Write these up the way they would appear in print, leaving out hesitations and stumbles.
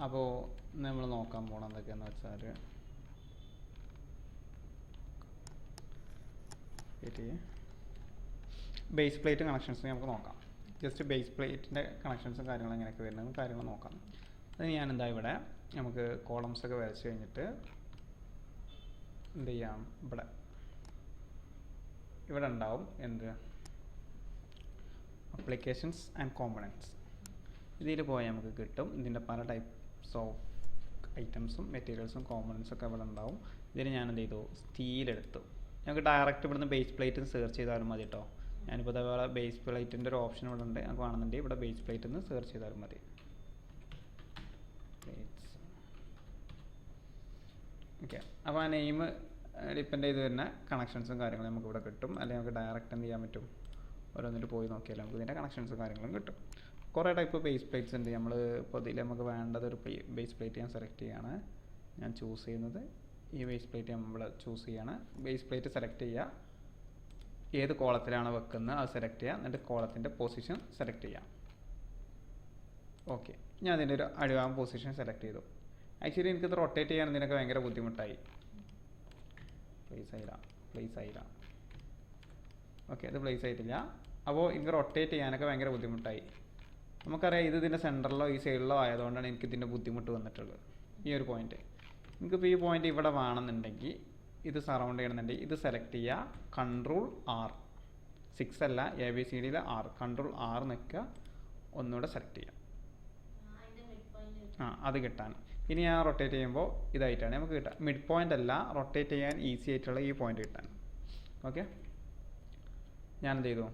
അപ്പോൾ നമ്മൾ നോക്കാൻ പോകണം എന്തൊക്കെയാണെന്ന് വെച്ചാൽ ബേസ് പ്ലേറ്റ് കണക്ഷൻസ് നമുക്ക് നോക്കാം. ജസ്റ്റ് ബേസ് പ്ലേറ്റിൻ്റെ കണക്ഷൻസും കാര്യങ്ങളും എങ്ങനെയൊക്കെ വരുന്നതും കാര്യങ്ങൾ നോക്കാം. അത് ഞാൻ എന്താ ഇവിടെ നമുക്ക് കോളംസ് ഒക്കെ വരച്ച് കഴിഞ്ഞിട്ട് എന്ത് ചെയ്യാം, ഇവിടെ ഉണ്ടാവും എന്ത് അപ്ലിക്കേഷൻസ് ആൻഡ് കോമ്പണൻസ്. ഇതിൽ പോയാൽ നമുക്ക് കിട്ടും ഇതിൻ്റെ പല ടൈപ്സ് ഓഫ് ഐറ്റംസും മെറ്റീരിയൽസും കോമ്പണൻസും ഒക്കെ ഇവിടെ ഉണ്ടാവും. ഇതിന് ഞാൻ എന്ത് ചെയ്തു, സ്റ്റീലെടുത്തു. ഞങ്ങൾക്ക് ഡയറക്റ്റ് ഇവിടുന്ന് ബേസ് പ്ലേറ്റ് സെർച്ച് ചെയ്താലും മതി കേട്ടോ. ഞാനിപ്പോൾ അതേപോലെ ബേസ് പ്ലേറ്റിൻ്റെ ഒരു ഓപ്ഷൻ ഇവിടെ ഉണ്ട്, നമുക്ക് വേണമെന്നുണ്ടെങ്കിൽ ഇവിടെ ബേസ് പ്ലേറ്റ് എന്ന് സെർച്ച് ചെയ്താലും മതി. ഓക്കെ, അപ്പോൾ ആ നെയിം ഡിപ്പെൻഡ് ചെയ്ത് വരുന്ന കണക്ഷൻസും കാര്യങ്ങളും നമുക്ക് ഇവിടെ കിട്ടും. അല്ലെങ്കിൽ നമുക്ക് ഡയറക്റ്റ് എന്ത് ചെയ്യാൻ പറ്റും, ഓരോന്നിട്ട് പോയി നോക്കിയാൽ നമുക്ക് ഇതിൻ്റെ കണക്ഷൻസും കാര്യങ്ങളും കിട്ടും. കുറേ ടൈപ്പ് ബേസ് പ്ലേറ്റ്സ് ഉണ്ട്. നമ്മൾ ഇപ്പോൾ ഇതിൽ നമുക്ക് വേണ്ടത് ഒരു ബേസ് പ്ലേറ്റ് ഞാൻ സെലക്ട് ചെയ്യുകയാണ്. ഞാൻ ചൂസ് ചെയ്യുന്നത് ഈ ബേസ് പ്ലേറ്റ് നമ്മൾ ചൂസ് ചെയ്യുകയാണ്. ബേസ് പ്ലേറ്റ് സെലക്ട് ചെയ്യുക, ഏത് കോളത്തിലാണ് വെക്കുന്നത് അത് സെലക്ട് ചെയ്യുക, എന്നിട്ട് കോളത്തിൻ്റെ പൊസിഷൻ സെലക്ട് ചെയ്യാം. ഓക്കെ, ഞാൻ അതിൻ്റെ ഒരു അടിവാൻ പൊസിഷൻ സെലക്ട് ചെയ്തു. ആക്ച്വലി എനിക്കിത് റൊട്ടേറ്റ് ചെയ്യാൻ ഇതിനൊക്കെ ഭയങ്കര ബുദ്ധിമുട്ടായി. പ്ലേസ് ആയില്ല. ഓക്കെ, ഇത് പ്ലേസ് ആയിട്ടില്ല. അപ്പോൾ എനിക്ക് റൊട്ടേറ്റ് ചെയ്യാനൊക്കെ ഭയങ്കര ബുദ്ധിമുട്ടായി. നമുക്കറിയാം ഇത് ഇതിൻ്റെ സെൻറ്ററിലോ ഈ സൈഡിലോ ആയതുകൊണ്ടാണ് എനിക്ക് ഇതിൻ്റെ ബുദ്ധിമുട്ട് വന്നിട്ടുള്ളത്. ഈ ഒരു പോയിന്റ് എനിക്കിപ്പോൾ ഈ പോയിന്റ് ഇവിടെ വേണമെന്നുണ്ടെങ്കിൽ ഇത് സറൗണ്ട് ചെയ്യണമെന്നുണ്ടെങ്കിൽ ഇത് സെലക്ട് ചെയ്യുക, Ctrl+R, 6 അല്ല ABCDയിൽ R, Ctrl+R നിൽക്കുക, ഒന്നുകൂടെ സെലക്ട് ചെയ്യാം. അത് കിട്ടാൻ ഇനി ഞാൻ റൊട്ടേറ്റ് ചെയ്യുമ്പോൾ ഇതായിട്ടാണ് നമുക്ക് കിട്ടുക. മിഡ് പോയിന്റ് അല്ല, റൊട്ടേറ്റ് ചെയ്യാൻ ഈസി ആയിട്ടുള്ള ഈ പോയിന്റ് കിട്ടാൻ. ഓക്കെ, ഞാൻ എന്ത് ചെയ്തു,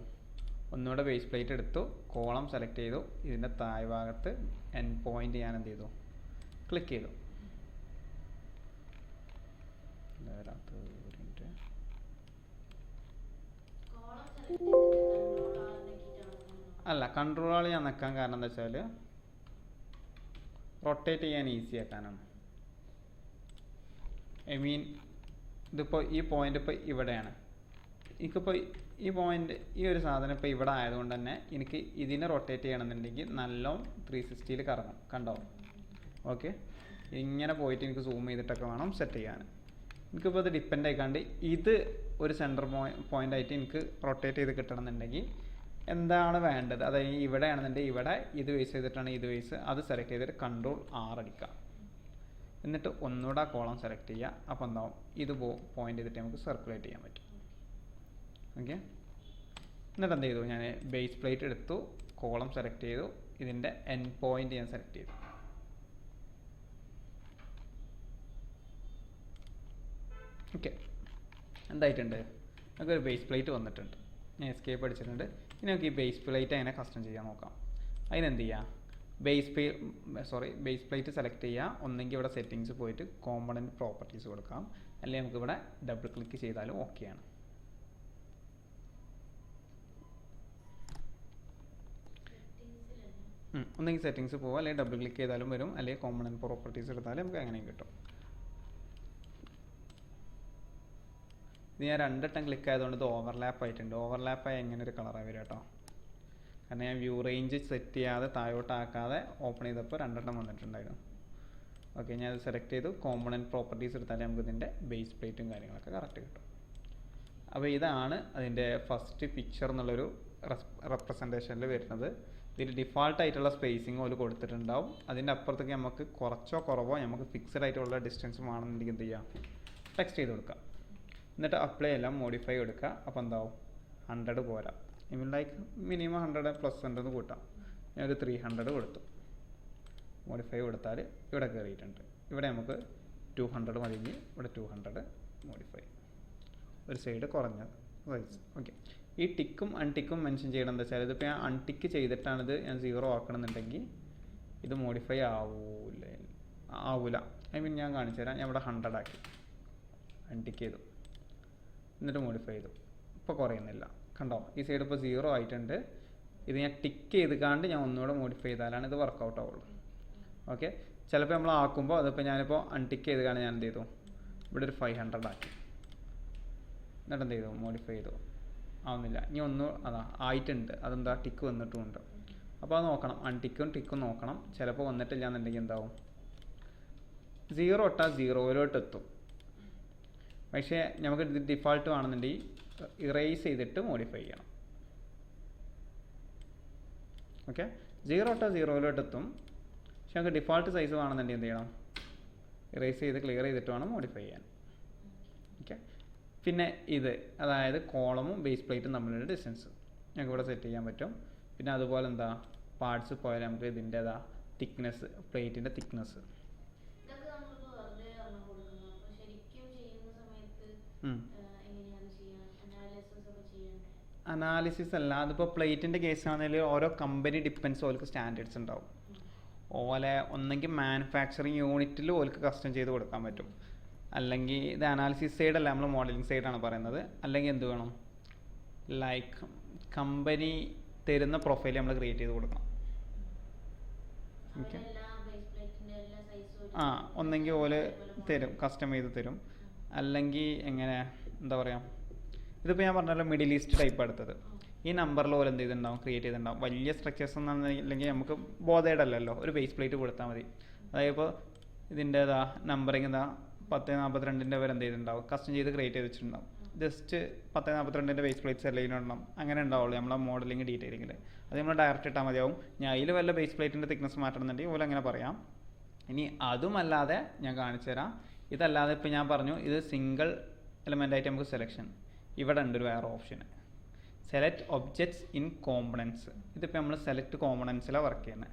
ഒന്നുകൂടെ ബേസ് പ്ലേറ്റ് എടുത്തു, കോളം സെലക്ട് ചെയ്തു, ഇതിൻ്റെ താഴ് ഭാഗത്ത് എൻ പോയിന്റ് ഞാൻ എന്ത് ചെയ്തു, ക്ലിക്ക് ചെയ്തു. അല്ല, Ctrl ഞാൻ നിൽക്കാൻ കാരണം എന്താ വെച്ചാൽ റൊട്ടേറ്റ് ചെയ്യാൻ ഈസി ആക്കാനാണ്. ഇതിപ്പോൾ ഈ പോയിന്റ് ഇപ്പോൾ ഇവിടെയാണ്. എനിക്കിപ്പോൾ ഈ പോയിന്റ് ഈ ഒരു സാധനം ഇപ്പോൾ ഇവിടെ ആയതുകൊണ്ട് തന്നെ എനിക്ക് ഇതിനെ റൊട്ടേറ്റ് ചെയ്യണമെന്നുണ്ടെങ്കിൽ നല്ലോണം 360 കറങ്ങും. കണ്ടോ? ഓക്കെ, ഇങ്ങനെ പോയിട്ട് എനിക്ക് സൂം ചെയ്തിട്ടൊക്കെ വേണം സെറ്റ് ചെയ്യാൻ. എനിക്കിപ്പോൾ ഇത് ഡിപ്പെൻഡ് ആയിക്കാണ്ട് ഇത് ഒരു സെൻറ്റർ പോയിന്റ് ആയിട്ട് എനിക്ക് റൊട്ടേറ്റ് ചെയ്ത് കിട്ടണമെന്നുണ്ടെങ്കിൽ എന്താണ് വേണ്ടത്, അതായത് ഇവിടെ ആണെന്നുണ്ടെങ്കിൽ ഇവിടെ ഇത് ബേസ് ചെയ്തിട്ടാണ് ഇത് ബേസ്, അത് സെലക്ട് ചെയ്തിട്ട് Ctrl+R അടിക്കുക. എന്നിട്ട് ഒന്നുകൂടെ കോളം സെലക്ട് ചെയ്യുക. അപ്പോൾ എന്താവും, ഇത് പോയിന്റ് ചെയ്തിട്ട് നമുക്ക് സർക്കുലേറ്റ് ചെയ്യാൻ പറ്റും. ഓക്കെ, എന്നിട്ട് എന്ത് ചെയ്തു, ഞാൻ ബേസ് പ്ലേറ്റ് എടുത്തു, കോളം സെലക്ട് ചെയ്തു, ഇതിൻ്റെ എൻ പോയിന്റ് ഞാൻ സെലക്ട് ചെയ്തു. ഓക്കെ, എന്തായിട്ടുണ്ട്, നമുക്കൊരു ബേസ് പ്ലേറ്റ് വന്നിട്ടുണ്ട്. ഞാൻ എസ്കേപ്പ് അടിച്ചിട്ടുണ്ട്. ഇനി നമുക്ക് ഈ ബേസ് പ്ലേറ്റ് എങ്ങനെ കസ്റ്റം ചെയ്യാൻ നോക്കാം. അതിനെന്ത് ചെയ്യുക, ബേസ് പ്ലേറ്റ് സെലക്ട് ചെയ്യുക. ഒന്നെങ്കിൽ ഇവിടെ സെറ്റിങ്സ് പോയിട്ട് കോമ്പണൻറ്റ് പ്രോപ്പർട്ടീസ് കൊടുക്കാം, അല്ലെങ്കിൽ നമുക്കിവിടെ ഡബിൾ ക്ലിക്ക് ചെയ്താലും ഓക്കെയാണ്. ഒന്നെങ്കിൽ സെറ്റിങ്സ് പോകും, അല്ലെങ്കിൽ ഡബിൾ ക്ലിക്ക് ചെയ്താലും വരും, അല്ലെങ്കിൽ കോമ്പണൻറ്റ് പ്രോപ്പർട്ടീസ് എടുത്താലും നമുക്ക് അങ്ങനെയും കിട്ടും. ഇത് ഞാൻ 2 വട്ടം ക്ലിക്ക് ആയതുകൊണ്ട് ഇത് ഓവർലാപ്പ് ആയിട്ടുണ്ട്. ഓവർലാപ്പ് ആയി എങ്ങനെ ഒരു കളറായി വരും കേട്ടോ. കാരണം ഞാൻ വ്യൂ റേഞ്ച് സെറ്റ് ചെയ്യാതെ താഴോട്ടാക്കാതെ ഓപ്പൺ ചെയ്തപ്പോൾ 2 വട്ടം വന്നിട്ടുണ്ടായിരുന്നു. ഓക്കെ, ഞാൻ അത് സെലക്ട് ചെയ്തു, കോമ്പണൻറ്റ് പ്രോപ്പർട്ടീസ് എടുത്താലേ നമുക്ക് ഇതിൻ്റെ ബേസ് പ്ലേറ്റും കാര്യങ്ങളൊക്കെ കറക്റ്റ് കിട്ടും. അപ്പോൾ ഇതാണ് അതിൻ്റെ ഫസ്റ്റ് പിക്ചർ എന്നുള്ളൊരു റെപ്രസെൻറ്റേഷനിൽ വരുന്നത്. ഇതിൽ ഡിഫാൾട്ടായിട്ടുള്ള സ്പേസിങ് പോലും കൊടുത്തിട്ടുണ്ടാവും. അതിൻ്റെ അപ്പുറത്തേക്ക് നമുക്ക് കുറച്ചോ കുറവോ നമുക്ക് ഫിക്സഡ് ആയിട്ടുള്ള ഡിസ്റ്റൻസ് വേണമെന്നുണ്ടെങ്കിൽ എന്ത് ചെയ്യാം, ടെക്സ്റ്റ് ചെയ്ത് കൊടുക്കാം. എന്നിട്ട് അപ്ലൈ എല്ലാം മോഡിഫൈ എടുക്കുക. അപ്പോൾ എന്താവും, 100 പോരാ, മിനിമം 100+100 കൂട്ടാം. ഞാനൊരു 300 കൊടുത്തു. മോഡിഫൈ കൊടുത്താൽ ഇവിടെ കയറിയിട്ടുണ്ട്. ഇവിടെ നമുക്ക് 200 മതിഞ്ഞ് ഇവിടെ 200 മോഡിഫൈ, ഒരു സൈഡ് കുറഞ്ഞ സൈസ്. ഓക്കെ, ഈ ടിക്കും അൺടിക്കും മെൻഷൻ ചെയ്യണം. എന്താ വെച്ചാൽ ഇതിപ്പോൾ ഞാൻ അൺടിക്ക് ചെയ്തിട്ടാണിത് ഞാൻ 0 ആക്കണമെന്നുണ്ടെങ്കിൽ ഇത് മോഡിഫൈ ആവൂല. ഞാൻ കാണിച്ചു തരാം. ഞാൻ ഇവിടെ 100 ആക്കി, അൺടിക്ക് ചെയ്തു, എന്നിട്ട് മോഡിഫൈ ചെയ്തു. ഇപ്പോൾ കുറയുന്നില്ല, കണ്ടോ? ഈ സൈഡ് ഇപ്പോൾ 0 ആയിട്ടുണ്ട്. ഇത് ഞാൻ ടിക്ക് ചെയ്തുകൊണ്ട് ഞാൻ ഒന്നുകൂടെ മോഡിഫൈ ചെയ്താലാണ് ഇത് വർക്കൗട്ട് ആവുള്ളൂ. ഓക്കെ, ചിലപ്പോൾ നമ്മൾ ആക്കുമ്പോൾ അതിപ്പോൾ ഞാനിപ്പോൾ അൺടിക്ക് ചെയ്തുകൊണ്ട് ഞാൻ എന്ത് ചെയ്തു, ഇവിടെ ഒരു 500 ആക്കി, എന്നിട്ട് എന്ത് ചെയ്തു, മോഡിഫൈ ചെയ്തു. ആവുന്നില്ല, ഇനി ആയിട്ടുണ്ട്. അതെന്താ, ടിക്ക് വന്നിട്ടുമുണ്ട്. അപ്പോൾ അത് നോക്കണം, അൺടിക്കും ടിക്കും നോക്കണം. ചിലപ്പോൾ വന്നിട്ടില്ല എന്നുണ്ടെങ്കിൽ എന്താവും, 0 തൊട്ടാൽ 0 എത്തും. പക്ഷേ നമുക്ക് ഇത് ഡിഫാൾട്ട് വേണമെന്നുണ്ടെങ്കിൽ ഇറേസ് ചെയ്തിട്ട് മോഡിഫൈ ചെയ്യണം. ഓക്കെ, 0 തൊട്ടാൽ 0 എത്തും. പക്ഷെ നമുക്ക് ഡിഫാൾട്ട് സൈസ് വേണമെന്നുണ്ടെങ്കിൽ എന്ത് ചെയ്യണം, ഇറേസ് ചെയ്ത് ക്ലിയർ ചെയ്തിട്ട് വേണം മോഡിഫൈ ചെയ്യാൻ. ഓക്കെ, പിന്നെ ഇത് അതായത് കോളമും ബേസ് പ്ലേറ്റും തമ്മിലുള്ള ഡിസ്റ്റൻസ് ഞങ്ങൾക്ക് ഇവിടെ സെറ്റ് ചെയ്യാൻ പറ്റും. പിന്നെ അതുപോലെ എന്താ പാർട്സ് പോയാൽ നമുക്ക് ഇതിൻ്റെതാ തിക്നെസ്, പ്ലേറ്റിൻ്റെ തിക്നെസ്. അനാലിസിസ് അല്ല, അതിപ്പോൾ പ്ലേറ്റിൻ്റെ കേസ് ആണെങ്കിൽ ഓരോ കമ്പനി ഡിപ്പെൻസ് ഓർക്ക് സ്റ്റാൻഡേർഡ്സ് ഉണ്ടാവും. ഓലെ ഒന്നെങ്കിൽ മാനുഫാക്ചറിങ് യൂണിറ്റിൽ ഓർക്ക് കസ്റ്റം ചെയ്ത് കൊടുക്കാൻ പറ്റും. അല്ലെങ്കിൽ ഇത് അനാലിസിസ് സൈഡല്ല, നമ്മൾ മോഡലിംഗ് സൈഡാണ് പറയുന്നത്. അല്ലെങ്കിൽ എന്ത് വേണം, ലൈക്ക് കമ്പനി തരുന്ന പ്രൊഫൈൽ നമ്മൾ ക്രിയേറ്റ് ചെയ്ത് കൊടുക്കണം. ഓക്കെ, ഒന്നെങ്കിൽ ഓല് തരും, കസ്റ്റം ചെയ്ത് തരും. അല്ലെങ്കിൽ എങ്ങനെ എന്താ പറയുക, ഇതിപ്പോൾ ഞാൻ പറഞ്ഞല്ലോ മിഡിൽ ഈസ്റ്റ് ടൈപ്പ് എടുത്തത്. ഈ നമ്പറിൽ ഓല് എന്ത് ചെയ്തിട്ടുണ്ടാവും, ക്രിയേറ്റ് ചെയ്തിട്ടുണ്ടാവും. വലിയ സ്ട്രക്ചേഴ്സ് ഒന്നും നമുക്ക് ബോധേഡ് അല്ലല്ലോ, ഒരു ബേസ് പ്ലേറ്റ് കൊടുത്താൽ മതി. അതായത് ഇപ്പോൾ ഇതിൻ്റെതാ നമ്പറിങ് എന്താ 1042 വരെ എന്ത് ചെയ്തിട്ടുണ്ടാവും, കസ്റ്റം ചെയ്ത് ക്രിയേറ്റ് ചെയ്ത് വെച്ചിട്ടുണ്ടാവും. ജസ്റ്റ് 1042 ബേസ് പ്ലേറ്റ് സെലക്ട് ചെയ്യണം, അങ്ങനെ ഉണ്ടാവുള്ളൂ നമ്മളെ മോഡലിംഗ് ഡീറ്റെയിലിങ്ങിൽ. അത് നമ്മൾ ഡയറക്റ്റ് ഇട്ടാൽ മതിയാവും. ഞാൻ അതിൽ വല്ല ബേസ് പ്ലേറ്റിൻ്റെ തിക്നെസ് മാറ്റണമെന്നുണ്ടെങ്കിൽ ഓല അങ്ങനെ പറയാം. ഇനി അതുമല്ലാതെ ഞാൻ കാണിച്ചു തരാം. ഇതല്ലാതെ ഇപ്പോൾ ഞാൻ പറഞ്ഞു ഇത് സിംഗിൾ എലമെൻ്റ് ആയിട്ട് നമുക്ക് സെലക്ഷൻ. ഇവിടെ ഉണ്ട് ഒരു വേറെ option, select objects in components. ഇതിപ്പോൾ നമ്മൾ സെലക്ട് കോമ്പണൻസിലാണ് വർക്ക് ചെയ്യുന്നത്.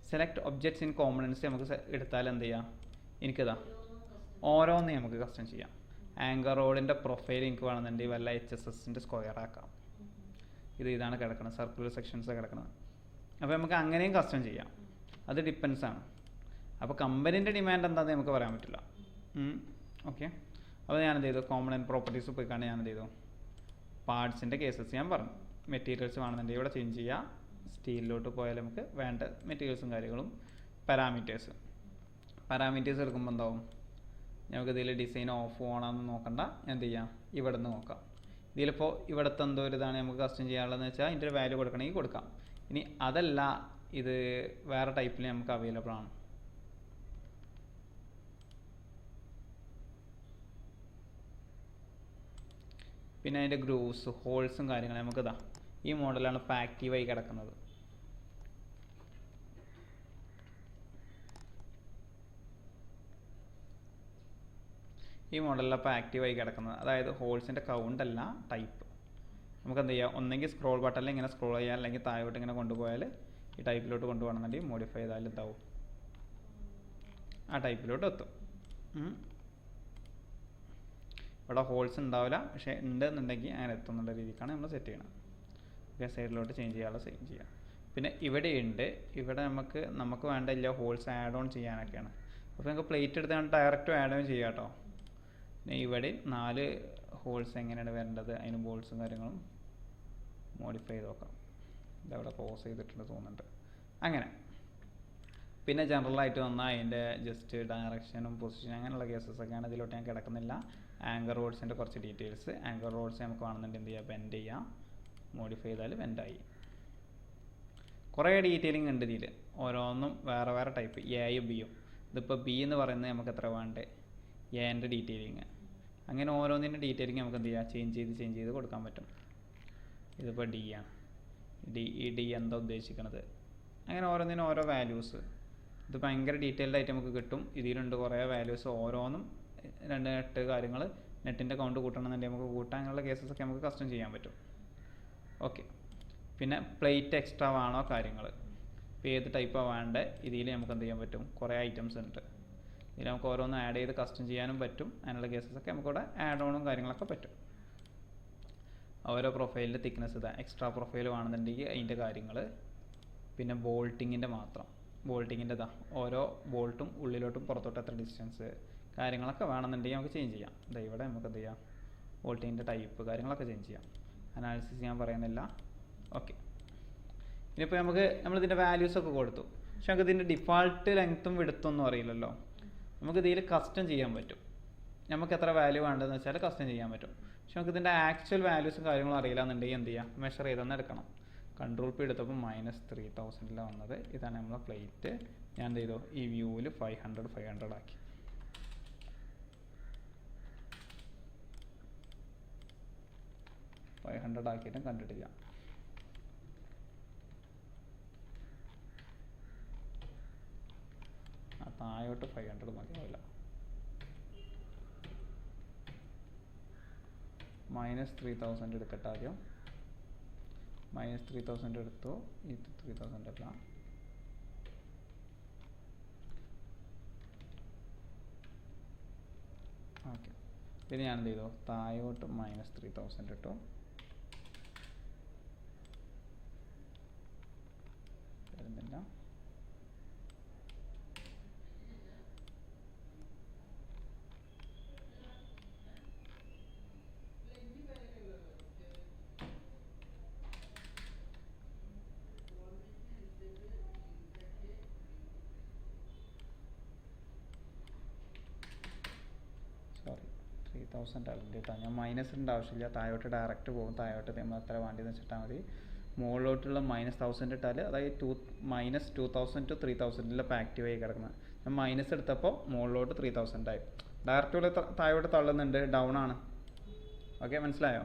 സെലക്ട് ഒബ്ജക്ട്സ് ഇൻ കോമ്പണൻസ് നമുക്ക് എടുത്താൽ എന്ത് ചെയ്യാം, എനിക്കിതാ ഓരോന്ന് നമുക്ക് കസ്റ്റം ചെയ്യാം. ആങ്കർ റോഡിൻ്റെ പ്രൊഫൈൽ എനിക്ക് വേണമെന്നുണ്ടെങ്കിൽ വല്ല HSSൻ്റെ സ്ക്വയർ ആക്കാം. ഇതാണ് കിടക്കുന്നത്, സർക്കുലർ സെക്ഷൻസ് കിടക്കുന്നത്. അപ്പോൾ നമുക്ക് അങ്ങനെയും കസ്റ്റം ചെയ്യാം. അത് ഡിപ്പെൻസ് ആണ്. അപ്പോൾ കമ്പനീൻ്റെ ഡിമാൻഡ് എന്താണെന്ന് നമുക്ക് പറയാൻ പറ്റില്ല. ഓക്കെ, അപ്പോൾ ഞാനെന്ത് ചെയ്തു, കോമ്പണൻറ്റ് പ്രോപ്പർട്ടീസ് പോയി കണ്ട് ഞാനെന്ത് ചെയ്തു, പാർട്സിൻ്റെ കേസസ് ഞാൻ പറഞ്ഞു. മെറ്റീരിയൽസ് വേണമെന്നുണ്ടെങ്കിൽ ഇവിടെ ചേഞ്ച് ചെയ്യുക. സ്റ്റീലിലോട്ട് പോയാൽ നമുക്ക് വേണ്ട മെറ്റീരിയൽസും കാര്യങ്ങളും. പാരാമീറ്റേഴ്സ് എടുക്കുമ്പോൾ എന്താവും, നമുക്ക് ഇതിൽ ഡിസൈൻ ഓഫ് ഓണാന്ന് നോക്കണ്ട, എന്ത് ചെയ്യാം, ഇവിടെ നിന്ന് നോക്കാം. ഇതിലിപ്പോൾ ഇവിടുത്തെ എന്തോ ഒരു ഇതാണ് നമുക്ക് കസ്റ്റം ചെയ്യാനുള്ളതെന്ന് വെച്ചാൽ ഇതിൻ്റെ ഒരു വാല്യൂ കൊടുക്കണമെങ്കിൽ കൊടുക്കാം. ഇനി അതല്ല, ഇത് വേറെ ടൈപ്പിൽ നമുക്ക് അവൈലബിൾ ആണ്. പിന്നെ അതിൻ്റെ ഗ്രൂവ്സ്, ഹോൾസും കാര്യങ്ങളും നമുക്കിതാ ഈ മോഡലാണ് ഇപ്പോൾ ആക്റ്റീവായി കിടക്കുന്നത്. ഈ മോഡലിലാണ് ഇപ്പോൾ ആക്റ്റീവായി കിടക്കുന്നത്. അതായത് ഹോൾസിൻ്റെ കൗണ്ട് അല്ല, ടൈപ്പ്. നമുക്ക് എന്ത് ചെയ്യാം, ഒന്നെങ്കിൽ സ്ക്രോൾ ബട്ടണിൽ ഇങ്ങനെ സ്ക്രോൾ ചെയ്യാം, അല്ലെങ്കിൽ താഴോട്ട് ഇങ്ങനെ കൊണ്ടുപോയാൽ ഈ ടൈപ്പിലോട്ട് കൊണ്ടുപോകണമെന്നുണ്ടെങ്കിൽ മോഡിഫൈ ചെയ്താൽ എന്താവും, ആ ടൈപ്പിലോട്ട് എത്തും. ഇവിടെ ഹോൾസ് ഉണ്ടാവില്ല, പക്ഷേ ഉണ്ടെന്നുണ്ടെങ്കിൽ അങ്ങനെ എത്തുന്നുള്ള രീതിക്കാണ് നമ്മൾ സെറ്റ് ചെയ്യണം. ഓക്കെ, സൈഡിലോട്ട് ചേഞ്ച് ചെയ്യാം. പിന്നെ ഇവിടെയുണ്ട്, ഇവിടെ നമുക്ക് വേണ്ട എല്ലാ ഹോൾസ് ആഡ് ഓൺ ചെയ്യാനൊക്കെയാണ്. അപ്പോൾ നമുക്ക് പ്ലേറ്റ് എടുത്ത് ഡയറക്റ്റ് ആഡ് ഓൺ ചെയ്യാം കേട്ടോ. പിന്നെ ഇവിടെ 4 ഹോൾസ് എങ്ങനെയാണ് വരേണ്ടത്, അതിന് ബോൾസും കാര്യങ്ങളും മോഡിഫൈ ചെയ്ത് നോക്കാം. ഇതവിടെ ക്ലോസ് ചെയ്തിട്ടുണ്ട് തോന്നുന്നുണ്ട്. അങ്ങനെ പിന്നെ ജനറലായിട്ട് വന്നാൽ അതിൻ്റെ ജസ്റ്റ് ഡയറക്ഷനും പൊസിഷനും അങ്ങനെയുള്ള കേസസൊക്കെയാണ്. ഇതിലോട്ട് ഞാൻ കിടക്കുന്നില്ല. ആങ്കർ റോഡ്സിൻ്റെ കുറച്ച് ഡീറ്റെയിൽസ്. ആങ്കർ റോഡ്സ് നമുക്ക് വേണമെന്നുണ്ടെങ്കിൽ എന്ത് ചെയ്യുക, ബെൻഡ് ചെയ്യാം. മോഡിഫൈ ചെയ്താൽ ബെൻഡായി. കുറേ ഡീറ്റെയിലിംഗ് ഉണ്ട് ഇതിൽ, ഓരോന്നും വേറെ വേറെ ടൈപ്പ്. എയും ബിയും. ഇതിപ്പോൾ ബി എന്ന് പറയുന്നത് നമുക്ക് എത്ര വേണ്ടേ, എൻ്റെ ഡീറ്റെയിലിങ്. അങ്ങനെ ഓരോന്നിൻ്റെ ഡീറ്റെയിലിംഗ് നമുക്ക് എന്ത് ചെയ്യാം, ചേഞ്ച് ചെയ്ത് കൊടുക്കാൻ പറ്റും. ഇതിപ്പോൾ ഡി ആണ്. ഡി എന്താ ഉദ്ദേശിക്കുന്നത്, അങ്ങനെ ഓരോന്നിനും ഓരോ വാല്യൂസ്. ഇത് ഭയങ്കര ഡീറ്റെയിൽഡ് ആയിട്ട് നമുക്ക് കിട്ടും. ഇതിലുണ്ട് കുറേ വാല്യൂസ്, ഓരോന്നും 2 നെറ്റ് കാര്യങ്ങൾ. നെറ്റിൻ്റെ കൗണ്ട് കൂട്ടണമെന്നുണ്ടെങ്കിൽ നമുക്ക് കൂട്ടാം. അങ്ങനെയുള്ള കേസസൊക്കെ നമുക്ക് കസ്റ്റം ചെയ്യാൻ പറ്റും. ഓക്കെ, പിന്നെ പ്ലേറ്റ് എക്സ്ട്രാ ആണോ കാര്യങ്ങൾ, ഇപ്പോൾ ഏത് ടൈപ്പാണ് വേണ്ടത്, ഇതിൽ നമുക്ക് എന്ത് ചെയ്യാൻ പറ്റും, കുറേ ഐറ്റംസ് ഉണ്ട്. ഇതിൽ നമുക്ക് ഓരോന്ന് ആഡ് ചെയ്ത് കസ്റ്റം ചെയ്യാനും പറ്റും. അതിനുള്ള കേസസൊക്കെ നമുക്കിവിടെ ആഡ് ഓണും കാര്യങ്ങളൊക്കെ പറ്റും. ഓരോ പ്രൊഫൈലിൻ്റെ തിക്നെസ് ഇതാ, എക്സ്ട്രാ പ്രൊഫൈൽ വേണമെന്നുണ്ടെങ്കിൽ അതിൻ്റെ കാര്യങ്ങൾ. പിന്നെ ബോൾട്ടിങ്ങിൻ്റെ മാത്രം, ബോൾട്ടിങ്ങിൻ്റെ ഇതാ ഓരോ ബോൾട്ടും ഉള്ളിലോട്ടും പുറത്തോട്ട് എത്ര ഡിസ്റ്റൻസ് കാര്യങ്ങളൊക്കെ വേണമെന്നുണ്ടെങ്കിൽ നമുക്ക് ചേഞ്ച് ചെയ്യാം. ഇതാ ഇവിടെ നമുക്ക് എന്ത് ചെയ്യാം, ബോൾട്ടിങ്ങിൻ്റെ ടൈപ്പ് കാര്യങ്ങളൊക്കെ ചേഞ്ച് ചെയ്യാം. അനാലിസിസ് ഞാൻ പറയുന്നില്ല. ഓക്കെ, ഇനിയിപ്പോൾ നമ്മളിതിൻ്റെ വാല്യൂസൊക്കെ കൊടുത്തു. പക്ഷെ നമുക്ക് ഇതിൻ്റെ ഡിഫാൾട്ട് ലെങ്ത്തും വിഡ്ത്തും അറിയില്ലല്ലോ. നമുക്ക് ഇതിൽ കസ്റ്റം ചെയ്യാൻ പറ്റും. നമുക്ക് എത്ര വാല്യൂ വേണ്ടതെന്ന് വെച്ചാൽ കസ്റ്റം ചെയ്യാൻ പറ്റും. പക്ഷെ നമുക്ക് ഇതിൻ്റെ ആക്ച്വൽ വാല്യൂസും കാര്യങ്ങളും അറിയില്ല എന്നുണ്ടെങ്കിൽ എന്ത് ചെയ്യാം, മെഷർ ചെയ്തെന്ന് എടുക്കണം. കൺട്രോൾ പി എടുത്തപ്പോൾ -3000 വന്നത്. ഇതാണ് നമ്മളെ പ്ലേറ്റ്. ഞാൻ എന്ത് ചെയ്തു, ഈ വ്യൂവിൽ 500 ആക്കി. 500 ആക്കിയിട്ടും കണ്ടിട്ടില്ല. താഴോട്ട് 500 മതിയാവില്ല. -3000 എടുക്കട്ടെ ആദ്യം. -3000 എടുത്തു. ഇത് 3000 അല്ല. ഓക്കെ, പിന്നെ ഞാൻ എന്ത് ചെയ്തു, താഴോട്ട് -3000 ഇട്ടു. വരുന്നില്ല. സോറി, 3000 അല്ല കേട്ടോ. ഞാൻ മൈനസിൻ്റെ ആവശ്യമില്ല, താഴോട്ട് ഡയറക്റ്റ് പോകും. താഴോട്ട് നമ്മൾ എത്ര വേണ്ടിയെന്ന് വെച്ചിട്ടാൽ മതി. മുകളിലോട്ടുള്ള -1000 ഇട്ടാൽ, അതായത് -2000 to 3000 ഇപ്പോൾ ആക്റ്റീവ് ആയി കിടക്കുന്നത്. ഞാൻ മൈനസ് എടുത്തപ്പോൾ മുകളിലോട്ട് 3000 ആയി. ഡയറക്റ്റ് താഴോട്ട് തള്ളുന്നുണ്ട്, ഡൗൺ ആണ്. ഓക്കെ, മനസ്സിലായോ?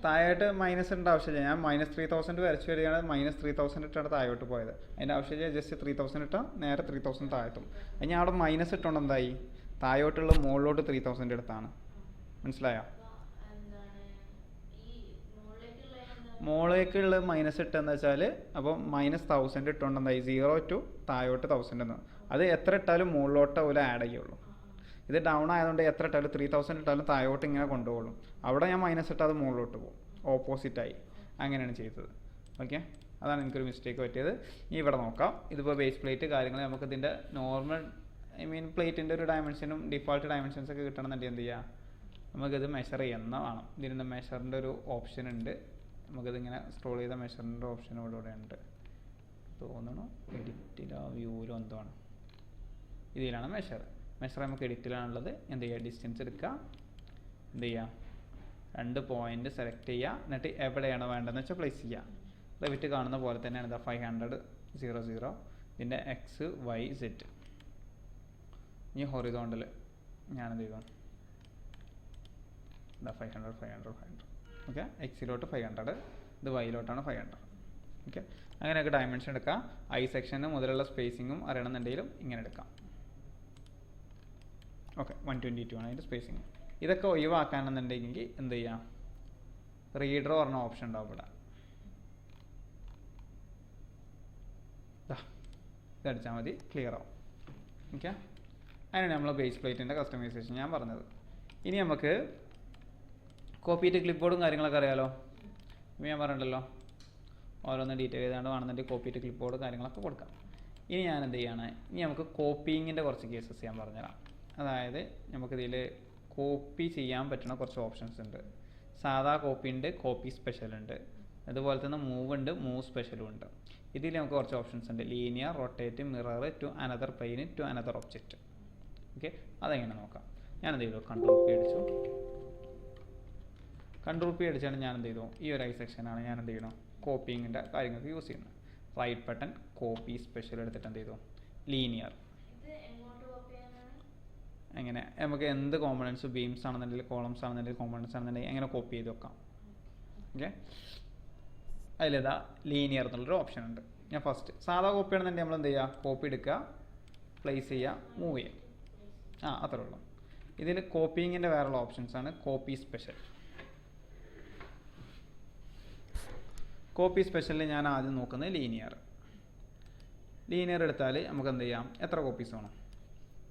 താഴോട്ട് മൈനസ് ഇടേണ്ട ആവശ്യമില്ല. ഞാൻ -3000 വരച്ച് വരികയാണ്, -3000 ഇട്ടാണ് താഴോട്ട് പോയത്. അതിൻ്റെ ആവശ്യമില്ല. ജസ്റ്റ് 3000 ഇട്ടാൽ നേരെ 3000 താഴെത്തും. അത് ഞാൻ അവിടെ മൈനസ് ഇട്ടുകൊണ്ട് എന്തായി, താഴോട്ടുള്ള മുകളിലോട്ട് 3000 എടുത്താണ്. മനസ്സിലായോ? മുകളിലേക്കുള്ള മൈനസ് ഇട്ടെന്ന് വെച്ചാൽ, അപ്പോൾ -1000 ഇട്ടുകൊണ്ട് എന്തായി, 0 to താഴോട്ട് 1000 എന്ന്. അത് എത്ര ഇട്ടാലും മുകളിലോട്ട് പോലെ ആഡ് ചെയ്യുള്ളൂ. ഇത് ഡൗൺ ആയതുകൊണ്ട് എത്ര ഇട്ടാലും 3000 ഇട്ടാലും താഴോട്ട് ഇങ്ങനെ കൊണ്ടുപോകും. അവിടെ ഞാൻ മൈനസ് ഇട്ടാൽ അത് മുകളിലോട്ട് പോകും, ഓപ്പോസിറ്റായി. അങ്ങനെയാണ് ചെയ്തത്. ഓക്കെ, അതാണ് എനിക്കൊരു മിസ്റ്റേക്ക് പറ്റിയത്. ഇനി ഇവിടെ നോക്കാം. ഇതിപ്പോൾ ബേസ് പ്ലേറ്റ് കാര്യങ്ങൾ നമുക്ക് ഇതിൻ്റെ നോർമൽ പ്ലേറ്റിൻ്റെ ഒരു ഡയമെൻഷനും ഡിഫോൾട്ട് ഡയമെൻഷൻസ് ഒക്കെ കിട്ടണമെന്നുണ്ടെങ്കിൽ എന്ത് ചെയ്യുക, നമുക്കിത് മെഷർ ചെയ്യുന്ന വേണം. ഇതിൻ്റെ മെഷറിൻ്റെ ഒരു ഓപ്ഷൻ ഉണ്ട്. നമുക്കിതിങ്ങനെ സ്ക്രോൾ ചെയ്ത മെഷറിൻ്റെ ഓപ്ഷൻ ഇവിടെ ഉണ്ട് തോന്നുന്നു. എഡിറ്റിലോ വ്യൂവിലോ എന്തോ ആണ്. ഇതിലാണ് മെഷർ നമുക്ക് എഡിറ്റിലാണുള്ളത്. എന്ത് ചെയ്യുക, ഡിസ്റ്റൻസ് എടുക്കുക. എന്ത് ചെയ്യുക, 2 പോയിൻ്റ് സെലക്ട് ചെയ്യുക. എന്നിട്ട് എവിടെയാണ് വേണ്ടതെന്ന് വെച്ചാൽ പ്ലേസ് ചെയ്യുക. റിവിറ്റ് കാണുന്ന പോലെ തന്നെയാണ് ഇത് 500 00. ഇതിൻ്റെ XYZ. ഇനി ഹൊറിസോണ്ടൽ ഞാനെന്ത് ചെയ്തു, 500. ഓക്കെ, എക്സിലോട്ട് 500, ഇത് വൈയിലോട്ടാണ് 500. ഓക്കെ, അങ്ങനെയൊക്കെ ഡയമെൻഷൻ എടുക്കാം. ഐ സെക്ഷന് മുതലുള്ള സ്പേസിങ്ങും അറിയണമെന്നുണ്ടെങ്കിലും ഇങ്ങനെ എടുക്കാം. ഓക്കെ, 122 ആണ് അതിൻ്റെ സ്പേസിങ്. ഇതൊക്കെ ഒഴിവാക്കാനെന്നുണ്ടെങ്കിൽ എന്ത് ചെയ്യാം, റീഡർ പറഞ്ഞ ഓപ്ഷൻ ഉണ്ടാവും ഇവിടെ. ഇതടിച്ചാൽ മതി, ക്ലിയർ ആവും. ഓക്കെ, അങ്ങനെയാണ് നമ്മൾ ബേസ് പ്ലേറ്റിൻ്റെ കസ്റ്റമൈസേഷൻ ഞാൻ പറഞ്ഞത്. ഇനി നമുക്ക് കോപ്പി ടു ക്ലിപ്പ് ബോർഡും കാര്യങ്ങളൊക്കെ അറിയാലോ. ഇപ്പം ഞാൻ പറഞ്ഞിട്ടുണ്ടല്ലോ, ഓരോന്ന് ഡീറ്റെയിൽ ചെയ്താണ്ട് വേണമെന്നുണ്ടെങ്കിൽ കോപ്പി ടു ക്ലിപ്പ് ബോർഡ് കാര്യങ്ങളൊക്കെ കൊടുക്കാം. ഇനി ഞാൻ എന്ത് ചെയ്യാണ്, ഇനി നമുക്ക് കോപ്പിങ്ങിൻ്റെ കുറച്ച് കേസസ് ഞാൻ പറഞ്ഞുതരാം. അതായത് നമുക്കിതിൽ കോപ്പി ചെയ്യാൻ പറ്റുന്ന കുറച്ച് ഓപ്ഷൻസ് ഉണ്ട്. സാധാ കോപ്പി ഉണ്ട്, കോപ്പി സ്പെഷ്യൽ ഉണ്ട്. അതുപോലെ തന്നെ മൂവ് ഉണ്ട്, മൂവ് സ്പെഷ്യലും ഉണ്ട്. ഇതിൽ നമുക്ക് കുറച്ച് ഓപ്ഷൻസ് ഉണ്ട്. Linear, rotate, mirror to another plane to another object. Okay, അതെങ്ങനെ നോക്കാം. ഞാനെന്ത് ചെയ്തു, കൺട്രോൾ പി അടിച്ചു. കൺട്രോൾ പി അടിച്ചാണ് ഞാൻ എന്ത് ചെയ്തു, ഈ ഒരു ഐ സെക്ഷനാണ് ഞാൻ എന്ത് ചെയ്യണം, കോപ്പിങ്ങിൻ്റെ കാര്യങ്ങൾക്ക് യൂസ് ചെയ്യുന്നത്. റൈറ്റ് ബട്ടൺ, കോപ്പി സ്പെഷ്യൽ എടുത്തിട്ട് എന്ത് ചെയ്തു, ലീനിയർ. എങ്ങനെ നമുക്ക് എന്ത് കോമ്പണൻസ്, ബീംസ് ആണെന്നുണ്ടെങ്കിൽ, കോളംസ് ആണെന്നുണ്ടെങ്കിൽ, കോമ്പണൻസ് ആണെന്നുണ്ടെങ്കിൽ എങ്ങനെ കോപ്പി ചെയ്ത് വെക്കാം. ഓക്കെ, അതിലേതാ ലീനിയർ എന്നുള്ളൊരു ഓപ്ഷൻ ഉണ്ട്. ഞാൻ ഫസ്റ്റ് സാധാ കോപ്പി ആണെന്നുണ്ടെങ്കിൽ നമ്മൾ എന്ത് ചെയ്യുക, കോപ്പി എടുക്കുക, പ്ലേസ് ചെയ്യുക, മൂവ് ചെയ്യുക. അത്രേ ഉള്ളൂ. ഇതിൽ കോപ്പിങ്ങിൻ്റെ വേറെയുള്ള ഓപ്ഷൻസാണ് കോപ്പി സ്പെഷ്യൽ. കോപ്പി സ്പെഷ്യലിൽ ഞാൻ ആദ്യം നോക്കുന്നത് ലീനിയർ. ലീനിയർ എടുത്താൽ നമുക്ക് എന്ത് ചെയ്യാം, എത്ര കോപ്പീസ് വേണം.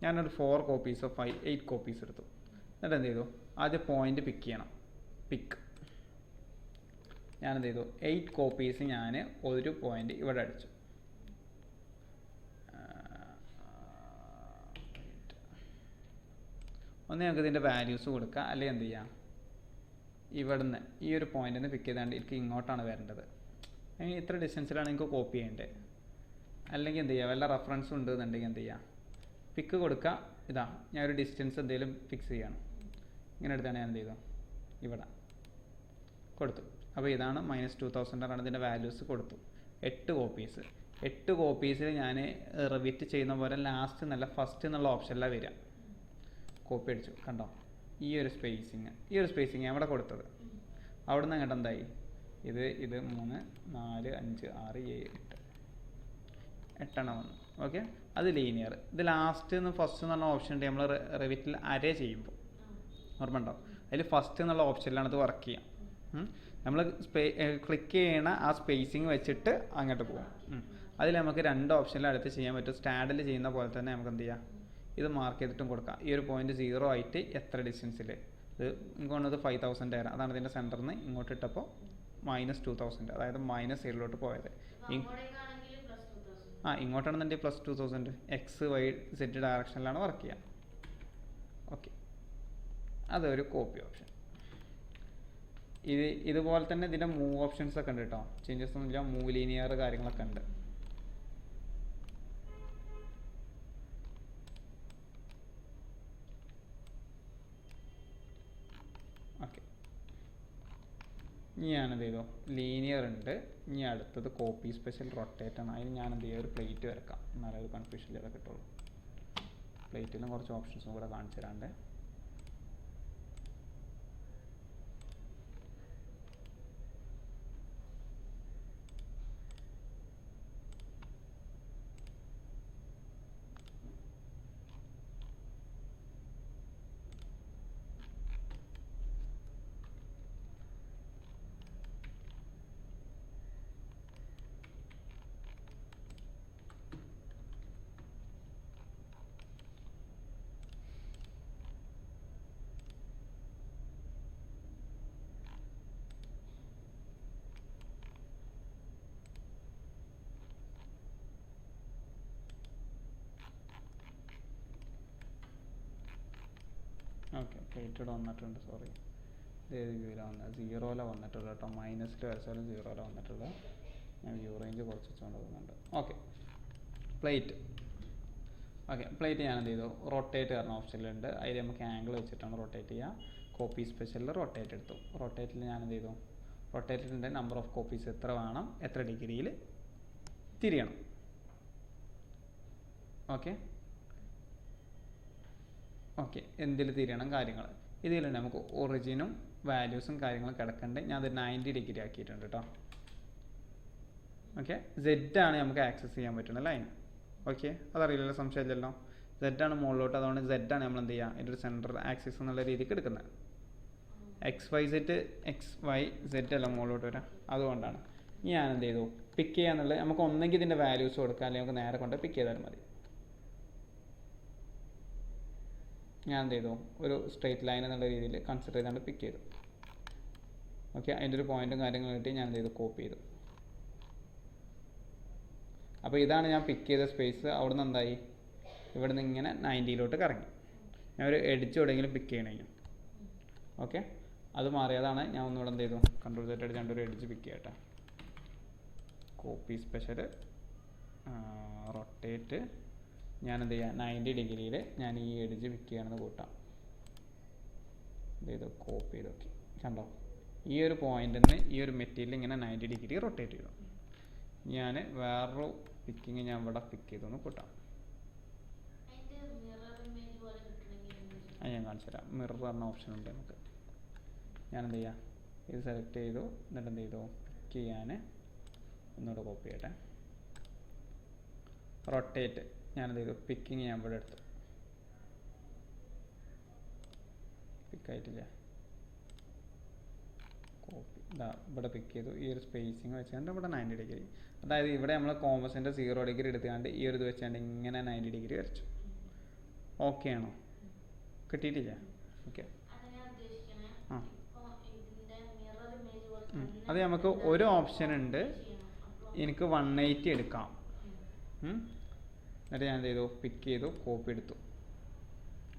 ഞാനൊരു 4 കോപ്പീസോ 8 കോപ്പീസ് എടുത്തു. എന്നിട്ട് എന്ത് ചെയ്തു, ആദ്യം പോയിൻ്റ് പിക്ക് ചെയ്യണം. പിക്ക് ഞാനെന്ത് ചെയ്തു, 8 കോപ്പീസ് ഞാൻ ഒരു പോയിൻ്റ് ഇവിടെ അടിച്ചു. ഒന്ന് ഞങ്ങൾക്ക് ഇതിൻ്റെ വാല്യൂസ് കൊടുക്കുക, അല്ലെങ്കിൽ എന്ത് ചെയ്യാം, ഇവിടുന്ന് ഈ ഒരു പോയിന്റിൽ നിന്ന് പിക്ക് ചെയ്താണ്ട് എനിക്ക് ഇങ്ങോട്ടാണ് വരേണ്ടത്. അങ്ങനെ ഇത്ര ഡിസ്റ്റൻസിലാണ് എനിക്ക് കോപ്പി ചെയ്യേണ്ടത്. അല്ലെങ്കിൽ എന്ത് ചെയ്യുക, വല്ല റെഫറൻസ് ഉണ്ട് എന്നുണ്ടെങ്കിൽ എന്ത് ചെയ്യുക, പിക്ക് കൊടുക്കുക. ഇതാ ഞാൻ ഒരു ഡിസ്റ്റൻസ് എന്തെങ്കിലും ഫിക്സ് ചെയ്യണം. ഇങ്ങനെ എടുത്താണ് ഞാൻ എന്ത് ചെയ്തു, ഇവിടെ കൊടുത്തു. അപ്പോൾ ഇതാണ് -2000 ആണ് ഇതിൻ്റെ വാല്യൂസ് കൊടുത്തു. 8 കോപ്പീസ്. 8 കോപ്പീസിൽ ഞാൻ റിവിറ്റ് ചെയ്യുന്ന പോലെ ലാസ്റ്റ് എന്നല്ല ഫസ്റ്റ് എന്നുള്ള ഓപ്ഷനിലാണ് വരിക. കോപ്പി അടിച്ചു, കണ്ടോ, ഈ ഒരു സ്പേസിങ് എവിടെ കൊടുത്തത്, അവിടെ നിന്ന് അങ്ങോട്ട് എന്തായി, ഇത് 3 4 5 6 7 8 8 വന്നു. ഓക്കെ, അത് ലീനിയർ. ഇത് ലാസ്റ്റ് ഫസ്റ്റ് എന്ന് പറഞ്ഞ ഓപ്ഷൻ ഉണ്ട് നമ്മൾ റെവിറ്റിൽ അരേ ചെയ്യുമ്പോൾ, ഓർമ്മ ഉണ്ടാവും. അതിൽ ഫസ്റ്റ് എന്നുള്ള ഓപ്ഷനിലാണ് ഇത് വർക്ക് ചെയ്യാം. നമ്മൾ ക്ലിക്ക് ചെയ്യണ ആ സ്പേസിങ് വെച്ചിട്ട് അങ്ങോട്ട് പോകും. അതിൽ നമുക്ക് 2 ഓപ്ഷനിൽ അടുത്ത് ചെയ്യാൻ പറ്റും. സ്റ്റാഡിൽ ചെയ്യുന്ന പോലെ തന്നെ നമുക്ക് എന്ത് ചെയ്യാം, ഇത് മാർക്ക് ചെയ്തിട്ടും കൊടുക്കാം. ഈ ഒരു പോയിന്റ് 0 ആയിട്ട് എത്ര ഡിസ്റ്റൻസിൽ, ഇത് ഇങ്ങോട്ട് 5000 ആയിരുന്നു, അതാണ് ഇതിൻ്റെ സെൻറ്ററിൽ നിന്ന് ഇങ്ങോട്ട് ഇട്ടപ്പോൾ -2000, അതായത് -0 പോയത്. ഇങ്ങോട്ടാണെന്നുണ്ടെങ്കിൽ +2000, XYZ ഡയറക്ഷനിലാണ് വർക്ക് ചെയ്യുക. ഓക്കെ, അതൊരു കോപ്പി ഓപ്ഷൻ. ഇതുപോലെ തന്നെ ഇതിൻ്റെ മൂവ് ഓപ്ഷൻസ് ഒക്കെ ഉണ്ട് കേട്ടോ. ചേഞ്ചസ് ഒന്നുമില്ല, മൂവ് ലീനിയർ കാര്യങ്ങളൊക്കെ ഉണ്ട്. ഓക്കെ, ഇനി ഞാനെന്ത് ചെയ്തോ, ലീനിയർ ഉണ്ട്. ഇനി അടുത്തത് കോപ്പി സ്പെഷ്യൽ റൊട്ടേറ്റ് ആണ്. അതിന് ഞാൻ എന്ത് ചെയ്യുക, ഒരു പ്ലേറ്റ് വരക്കാം, എന്നാലേ ഒരു കൺഫ്യൂഷൻ ചെയ്താൽ കിട്ടുള്ളൂ. പ്ലേറ്റിലും കുറച്ച് ഓപ്ഷൻസും കൂടെ കാണിച്ചു തരാണ്ട്. ഓക്കെ, പ്ലേറ്റഡ് വന്നിട്ടുണ്ട്. സോറി, ഏത് വ്യൂവിലാണ് വന്നത്, 0 വന്നിട്ടുള്ളത് കേട്ടോ. മൈനസിൽ വരച്ചാലും 0 വന്നിട്ടുള്ളത്. ഞാൻ വ്യൂ റേഞ്ച് കുറച്ച് വെച്ചുകൊണ്ട് പോകുന്നുണ്ട്. Okay, plate. ഓക്കെ, പ്ലേറ്റ് ഞാൻ എന്ത് ചെയ്തു, റൊട്ടേറ്റ് പറഞ്ഞ ഓപ്ഷനിലുണ്ട്. അതിൽ നമുക്ക് ആംഗിൾ വെച്ചിട്ടാണ് റൊട്ടേറ്റ് ചെയ്യുക. കോപ്പി സ്പെഷ്യലിൽ റൊട്ടേറ്റ് എടുത്തു. റൊട്ടേറ്റിൽ ഞാൻ എന്ത് ചെയ്തു, റൊട്ടേറ്റിൻ്റെ നമ്പർ ഓഫ് കോപ്പീസ് എത്ര വേണം, എത്ര ഡിഗ്രിയിൽ തിരിയണം. ഓക്കെ ഓക്കെ, എന്തിൽ തിരിയണം കാര്യങ്ങൾ ഇതിലുണ്ട്. നമുക്ക് ഒറിജിനും വാല്യൂസും കാര്യങ്ങളും കിടക്കണ്ട്. ഞാൻ അത് 90 ഡിഗ്രി ആക്കിയിട്ടുണ്ട് കേട്ടോ. ഓക്കെ, Z ആണ് നമുക്ക് ആക്സസ് ചെയ്യാൻ പറ്റുന്ന ലൈൻ. ഓക്കെ, അതറിയില്ലല്ലോ, സംശയമില്ലല്ലോ. Z ആണ് മുകളിലോട്ട്, അതുകൊണ്ട് Z ആണ് നമ്മൾ എന്ത് ചെയ്യുക, അതിൻ്റെ ഒരു സെൻറ്റർ ആക്സിസ് എന്നുള്ള രീതിക്ക് എടുക്കുന്നത്. XYZ അല്ല മുകളിലോട്ട് വരാം, അതുകൊണ്ടാണ്. ഞാൻ എന്ത് ചെയ്തു, പിക്ക് ചെയ്യാന്നുള്ളത് നമുക്ക് ഒന്നെങ്കിൽ ഇതിൻ്റെ വാല്യൂസ് കൊടുക്കാം, അല്ലെങ്കിൽ നമുക്ക് നേരെ കൊണ്ട് പിക്ക് ചെയ്താൽ മതി. ഞാൻ എന്ത് ചെയ്തു, ഒരു സ്ട്രെയിറ്റ് ലൈൻ എന്നുള്ള രീതിയിൽ കൺസിഡർ ചെയ്തുകൊണ്ട് പിക്ക് ചെയ്തു. ഓക്കെ, അതിൻ്റെ ഒരു പോയിന്റും കാര്യങ്ങളും കിട്ടി. ഞാൻ എന്ത് ചെയ്തു, കോപ്പി ചെയ്തു. അപ്പോൾ ഇതാണ് ഞാൻ പിക്ക് ചെയ്ത സ്പേസ്. അവിടെ നിന്ന് എന്തായി, ഇവിടെ നിന്ന് ഇങ്ങനെ 90 കറങ്ങി. ഞാൻ ഒരു എഡ്ജ് എവിടെയെങ്കിലും പിക്ക് ചെയ്യണമെങ്കിൽ. ഓക്കെ, അത് മാറിയതാണ്. ഞാൻ ഒന്നുകൂടെ എന്ത് ചെയ്തു, കൺട്രോൾ Z അടിച്ചാണ്ട് ഒരു എഡ്ജ് പിക്ക് ചെയ്യട്ടെ. Copy special rotate. ഞാൻ എന്ത് ചെയ്യാം, 90 ഡിഗ്രിയിൽ ഞാൻ ഈ എഡ്ജ് പിക്ക് ചെയ്യണമെന്ന് കൂട്ടാം. എന്ത് ചെയ്തു, കോപ്പി ചെയ്ത് നോക്കി. കണ്ടോ, ഈ ഒരു പോയിന്റിൽ നിന്ന് ഈ ഒരു മെറ്റീരിയൽ ഇങ്ങനെ 90 ഡിഗ്രി റൊട്ടേറ്റ് ചെയ്തു. ഞാൻ വേറൊരു പിക്കിങ് ഞാൻ ഇവിടെ പിക്ക് ചെയ്തൊന്ന് കൂട്ടാം. അത് ഞാൻ കാണിച്ചു തരാം. മിറർ പറഞ്ഞ ഓപ്ഷൻ ഉണ്ട് നമുക്ക്. ഞാൻ എന്ത് ചെയ്യാം, ഇത് സെലക്ട് ചെയ്തു. എന്നിട്ട് എന്ത് ചെയ്തു, പിക്ക് ചെയ്യാൻ ഒന്നുകൂടെ കോപ്പി ചെയ്യട്ടെ. റൊട്ടേറ്റ് ഞാൻ എന്ത് ചെയ്തു, പിക്കിങ് ഞാൻ ഇവിടെ എടുത്തു. പിക്കായിട്ടില്ല, കോപ്പി ഇതാ ഇവിടെ പിക്ക് ചെയ്തു. ഈ ഒരു സ്പേസിങ് വെച്ചുകൊണ്ട് ഇവിടെ 90 ഡിഗ്രി. അതായത് ഇവിടെ നമ്മൾ കോമ്പസിൻ്റെ 0 ഡിഗ്രി എടുത്തുകൊണ്ട് ഈ ഒരു ഇത് വെച്ചുകൊണ്ട് ഇങ്ങനെ 90 ഡിഗ്രി വരച്ചു. ഓക്കെ ആണോ, കിട്ടിയിട്ടില്ല? ഓക്കെ, ആ അത് നമുക്ക് ഒരു ഓപ്ഷൻ ഉണ്ട്, എനിക്ക് 180 എടുക്കാം. എന്നിട്ട് ഞാൻ എന്ത് ചെയ്തു, പിക്ക് ചെയ്തു, കോപ്പി എടുത്തു.